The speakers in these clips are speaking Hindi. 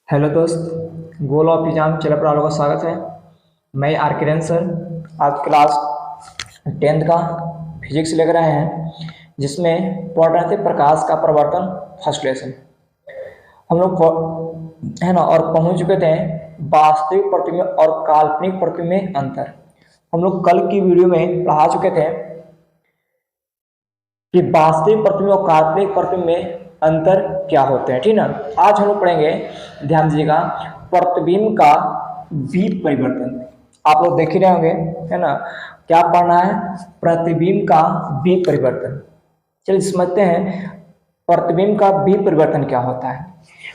हेलो दोस्त, गोल ऑफ एग्जाम चैनल पर आप लोगों का स्वागत है। मैं आर किरण सर आज क्लास 10th का फिजिक्स लेकर आए हैं, जिसमें पढ़ रहे थे प्रकाश का प्रवर्तन फर्स्ट लेसन। हम लोग है ना, और पहुंच चुके थे वास्तविक प्रतिबिंब और काल्पनिक प्रतिबिंब में अंतर। हम लोग कल की वीडियो में पढ़ा चुके थे कि वास्तविक प्रतिबिंब और काल्पनिक प्रतिबिंब में अंतर क्या होते हैं, ठीक ना। आज हम लोग पढ़ेंगे, ध्यान दीजिएगा, प्रतिबिंब का विपरिवर्तन। आप लोग देख ही रहे होंगे, है ना, क्या पढ़ना है, प्रतिबिंब का विपरिवर्तन। चलिए समझते हैं प्रतिबिंब का विपरिवर्तन क्या होता है।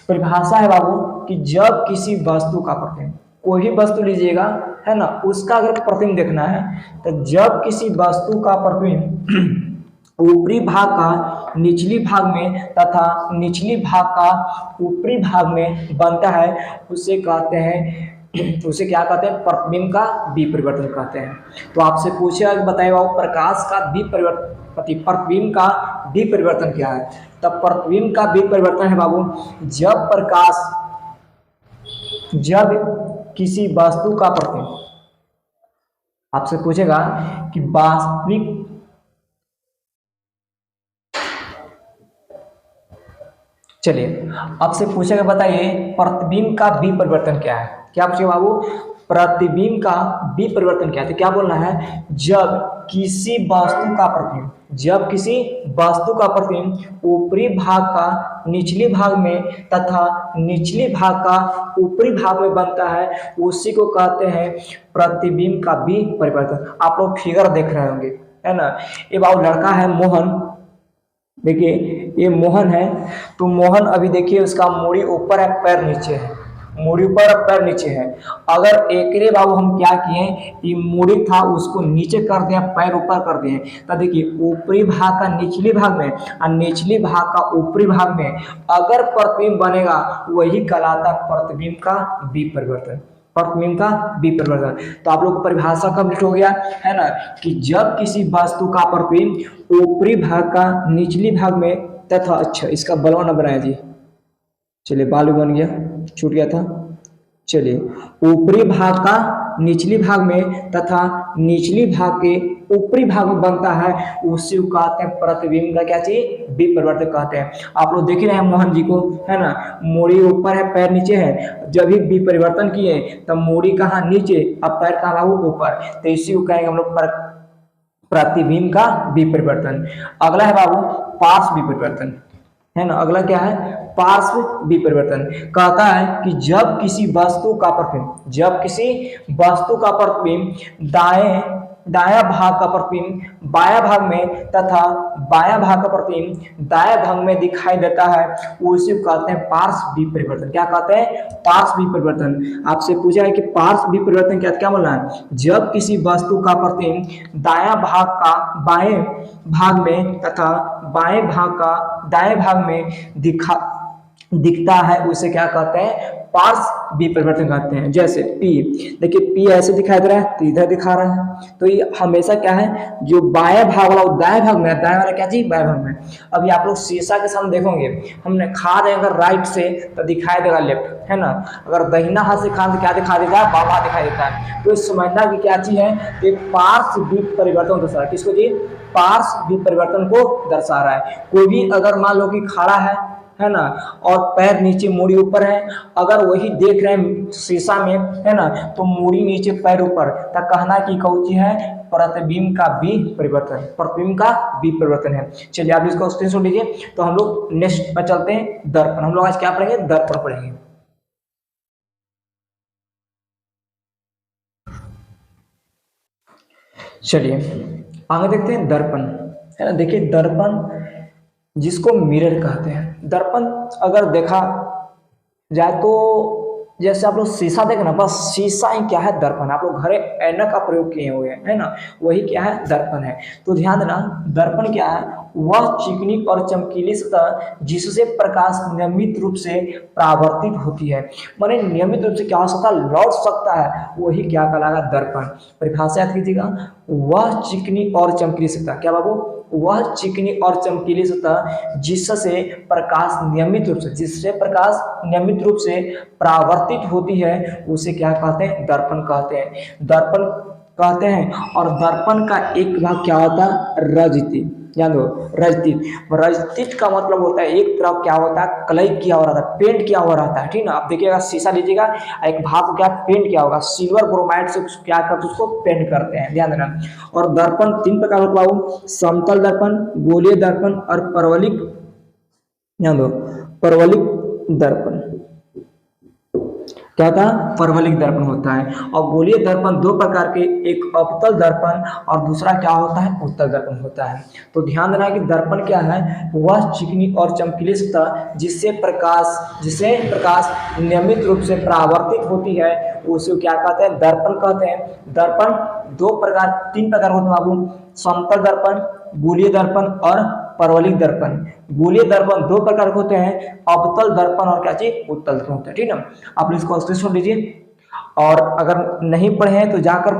परिभाषा है बाबू कि जब किसी वस्तु का प्रतिबिंब, कोई भी वस्तु लीजिएगा, है ना, उसका अगर प्रतिबिंब देखना है तो जब किसी वस्तु का प्रतिबिंब ऊपरी भाग का निचली भाग में तथा निचली भाग का ऊपरी भाग में बनता है, उसे कहते हैं, उसे क्या कहते हैं, प्रतिबिंब का विपरिवर्तन कहते हैं। तो आपसे पूछेगा कि बताइए बाबू प्रकाश का विपरिवर्तन, प्रतिबिंब का विपरिवर्तन क्या है। तब प्रतिबिंब का विपरिवर्तन है बाबू, जब प्रकाश, जब किसी वस्तु का प्रतिबिंब, आपसे पूछेगा कि वास्तविक, चलिए आपसे पूछेगा बताइए प्रतिबिंब का विपरिवर्तन क्या है। क्या पूछेगा बाबू, प्रतिबिंब का विपरिवर्तन क्या है। तो क्या बोलना है, जब किसी वस्तु का प्रतिबिंब, जब किसी वस्तु का प्रतिबिंब ऊपरी भाग का निचली भाग में तथा निचली भाग का ऊपरी भाग में बनता है, उसी को कहते हैं प्रतिबिंब का विपरिवर्तन। आप लोग फिगर देख रहे होंगे, है ना। ये बाबू लड़का है मोहन, देखिए ये मोहन है। तो मोहन अभी देखिए उसका मूड़ी ऊपर है, पैर नीचे है, मूड़ी ऊपर और पैर नीचे है। अगर एकरे बाबू हम क्या किए, ये मूड़ी था उसको नीचे कर दिया, पैर ऊपर कर दिए, तो देखिए ऊपरी भाग का निचली भाग में और निचली भाग का ऊपरी भाग में अगर प्रतिबिंब बनेगा, वही कहलाता प्रतिबिंब का विपरिवर्तन, प्रतिबिंब का विपरिवर्तन। तो आप लोग को परिभाषा कंप्लीट हो गया, है ना, कि जब किसी वस्तु का प्रतिबिंब ऊपरी भाग का निचली भाग में तथा, अच्छा इसका बलवा न बनाया जी, चलिए बालू बन गया, छूट गया था। चलिए ऊपरी भाग का निचली भाग में तथा निचली भाग के ऊपरी भाग में बनता है, उसी को कहते हैं प्रतिबिंब का क्या चीज, विपरिवर्तन कहते हैं। आप लोग देख ही रहे हैं मोहन जी को, है ना, मूड़ी ऊपर है पैर नीचे है। जब भी विपरिवर्तन किए तब मूड़ी कहाँ नीचे, अब पैर कहाँ ऊपर, तो इसी को कहेंगे हम लोग प्रतिबिंब का विपरिवर्तन। अगला है बाबू पार्श्व विपरिवर्तन, है ना। अगला क्या है, पार्श्व विपरिवर्तन। कहता है कि जब किसी वस्तु का प्रतिबिंब, जब किसी वस्तु का प्रतिबिंब दायां भाग का प्रतिबिंब बायां भाग में तथा बायां भाग का प्रतिबिंब दायां भाग में दिखाई देता है, उसी को कहते हैं पार्श्व विपरिवर्तन। क्या कहते हैं, पार्श्व विपरिवर्तन। आपसे पूछा है कि पार्श्व विपरिवर्तन क्या, क्या बोलना है, जब किसी वस्तु का प्रतिबिंब दायां भाग का बाएं भाग में तथा बाएं भाग का दाएं भाग में दिखता है, उसे क्या कहते हैं, पार्श्व विपरिवर्तन कहते हैं। जैसे P, देखिए P ऐसे दिखाई दे रहा है तो इधर दिखा रहा है, तो ये हमेशा क्या है, जो बाएं भाग वाला वो दाएं भाग में है, दाएं वाला क्या चीज, बाएं भाग में। अभी आप लोग शीशा के सामने देखोगे, हमने खा रहे अगर राइट से तो दिखाई देगा लेफ्ट, है ना। अगर दहिना हाथ से खा तो क्या दिखा देता है, बामा दिखाई देता है। तो समझना कि क्या चीज है, एक पार्श्व विपरिवर्तन दर्शा रहा है। किसको जी, पार्श्व विपरिवर्तन को दर्शा रहा है। कोई भी अगर मान लो कि खड़ा है ना, और पैर नीचे मूड़ी ऊपर है, अगर वही देख रहे हैं शीशा में, है ना, तो मूड़ी नीचे पैर ऊपर, तब कहना कि कौन है, प्रतिबिंब का विपरिवर्तन, प्रतिबिंब का विपरिवर्तन है। चलिए आप इसको स्क्रीनशॉट लीजिए। तो हम लोग नेक्स्ट पर चलते हैं, दर्पण। हम लोग आज क्या पढ़ेंगे, दर्पण पढ़ेंगे। चलिए आगे देखते हैं दर्पण, है ना। देखिए दर्पण जिसको मिरर कहते हैं, दर्पण अगर देखा जाए तो जैसे आप लोग शीशा देखें ना, बस शीशा ही क्या है, दर्पण। आप लोग घरे ऐनक का प्रयोग किए हुए हैं, है ना, वही क्या है, दर्पण है। तो ध्यान देना, दर्पण क्या है, वह चिकनी और चमकीली सतह जिससे प्रकाश नियमित रूप से परावर्तित होती है, माने नियमित रूप से क्या हो सकता है, लौट सकता है, वही क्या कहलाएगा, दर्पण। परिभाषा याद कीजिएगा, वह चिकनी और चमकीली सतह, क्या बाबू, वह चिकनी और चमकीली सतह जिससे प्रकाश नियमित रूप से परावर्तित होती है उसे क्या कहते हैं, दर्पण कहते हैं। दर्पण कहते हैं। और दर्पण का एक भाग क्या होता है, रजती, याद हो रजतीत। रजतीत का मतलब होता है एक तरफ क्या होता है, कलई किया हुआ रहता है, पेंट किया हुआ रहता है, ठीक ना। आप देखिएगा शीशा लीजिएगा, एक भाग को क्या पेंट किया होगा, सिल्वर ब्रोमाइड से क्या करते उसको पेंट करते हैं, ध्यान देना। और दर्पण 3 प्रकार होता है, समतल दर्पण, गोलीय दर्पण और परवलिक, ध्यान दो, परवलिक दर्पण। क्या था, परवलिक दर्पण होता है। और गोलीय दर्पण 2 प्रकार के, एक अवतल दर्पण और दूसरा क्या होता है, उत्तल दर्पण होता है। तो ध्यान देना कि दर्पण क्या है, वह चिकनी और चमकीली सतह जिससे प्रकाश नियमित रूप से परावर्तित होती है उसे क्या कहते हैं, दर्पण कहते हैं। दर्पण 3 प्रकार होते हैं बाबू, समतल दर्पण, गोलीय दर्पण और परवलिक दर्पण। गोलीय दर्पण 2 प्रकार के होते हैं, अवतल दर्पण और क्या चीज, उत्तल दर्पण होता है, ठीक है। आप इसको स्क्रीनशॉट लीजिए। और अगर नहीं पढ़े हैं तो जाकर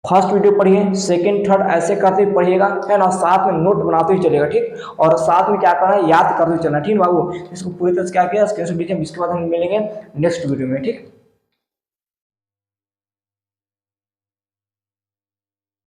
फर्स्ट वीडियो पढ़िए, सेकंड थर्ड ऐसे करते ही पढ़िएगा, है ना। साथ में नोट बनाते ही चलेगा, ठीक। और साथ में क्या करना है, याद करते चलना, ठीक बाबू। इसको पूरी तरह से क्या किया, स्क्रीनशॉट लीजिए। इसके बाद हम मिलेंगे नेक्स्ट वीडियो में, ठीक।